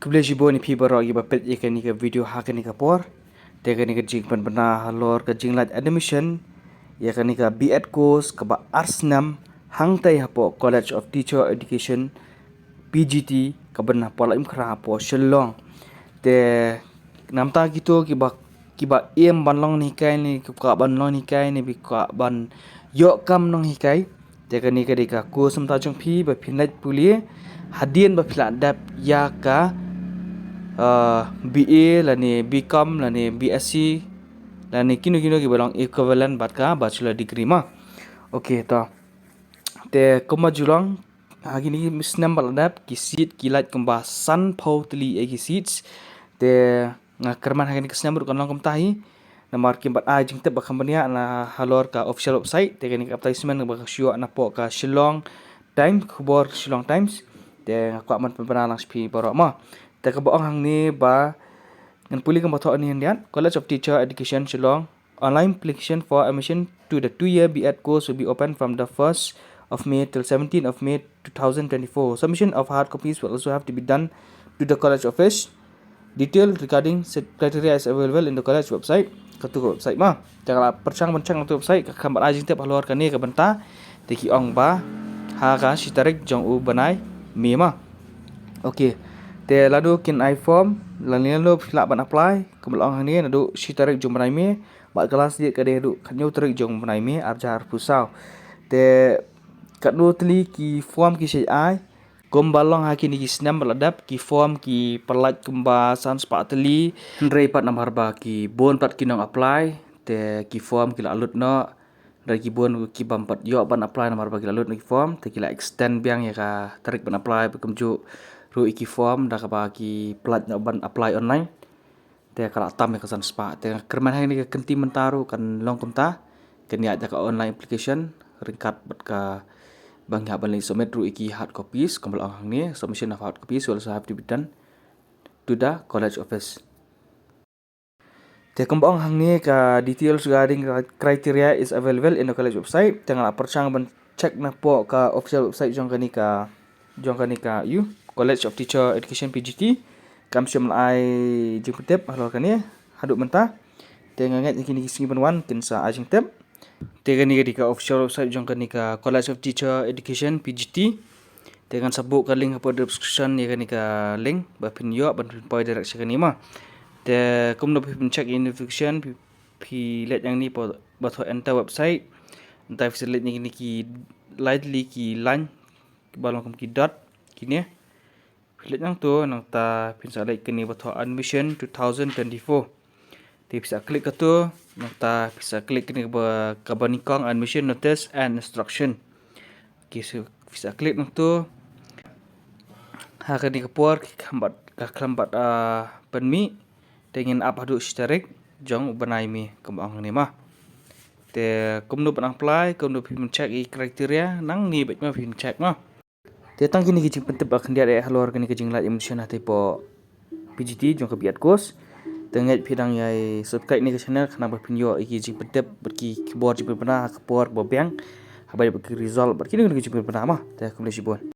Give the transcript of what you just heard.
Kebeli bo ni pi baro gi bapet ikan ni ke video ha ni ke por. Te ni ke jing pen bena halor ke jing lat admission. Ya ni ke B.Ed course ke ba Arsnam hang tai hapo College of Teacher Education PGT ke bena pola im kra hapo Shillong. Te namta gitu ki ba em ban long ni kai ni ka ban long ni kai ni bi ka ban yo kam long hi kai. Te ni ke dika course mta jong pi ba pinat puli hadien ba pila dap ya ka BA lah ni BCom lah ni BSc lah ni kino ki balong equivalent bat ka bachelor degree ma. Okay to. Te kuma julong hagi ni misnam baladap ki seat kilat kumba san pautli egi seats. Te ngakerman hagi ni kesnam kan long kum tahi. Namar kim bat jing tep ba company na halor ka official website te ni advertisement ba shio na po ka Shillong Times khubor Shillong Times. Te ngakwa man pembenalang spi baro ma. Te kabaong hang ni ba ngan puli kan bato ni handian College of Teacher Education Shillong online application for admission to the 2-year B.Ed course will be open from the 1st of May till 17th of May 2024. Submission of hard copies will also have to be done to the college office. Detail regarding criteria is available in the college website. Katu website ma. Janganlah percang tu website kambat ajing tep halor kan ni ka benta teki ong ba ha ka sitarik jong u banai mi ma. Okay. Te lalu kin iForm lalu filak ban apply kemelong ni nadu sitarik jong banai mi bat kelas dia ka de du kanyu tarik jong banai mi arjar pusau. Te kadu tli ki form ki sei ai kom balong ha ki ni snam baladap ki form ki pelat kumba san spa tli ndrei pat nambar ba ki bon pat kinong apply te ki form ki lalut no dari ki bon ki bampat yo ban apply nambar ba ki lalut no ki form te ki la extend biang ya ka tarik ban apply bekumju ru iki form dah ka ba ki pelat no ban apply online te kala tam ya ka san spa te kerman ha ni ka kenti mentaru kan long kumta ken ya ka online application ringkat bat ka bang ya ban submit ru iki hard copies kambal ang ni submission of hard copies will also have to be done to the college office. Te kambal ang ni ka details regarding criteria is available in the college website. Jangan percang ban check na po ka official website jong ka you College of Teacher Education PGT kam syam ai jing tep halor kan ni haduk mentah te ngangat kini kising ban kin sa ajing tep te kan ni ka official website jong kan ni ka College of Teacher Education PGT te kan sabuk ka link pada description ni kan ni ka link ba pin yo ban poi direction kan ni ma te kum no pin check notification pi let yang ni po ba tho enter website entah facility ni ki lightly ki line balong kum ki dot kini Pilit yang tu nang ta pinsa like kini bato admission 2024. Ti bisa klik ke tu nang ta bisa klik kini ba kabanikong admission notice and instruction. Okay, bisa klik nang tu. Ha kini kepor kambat penmi dengan apa hadu sitarik jong banai mi kembang ni mah. Te kumnu ban apply kumnu pin check i kriteria nang ni bet ma pin check mah. Te tang kini kijing pentep akan dia halor kini kijing lat emotion hati po PGT jong ke B.Ed course tengat pidang yai subscribe ni ke channel kana berpinyo iki jing pentep berki keyboard jing pernah kepor bobang habai berki result berkini kijing pernah mah te kumle sibon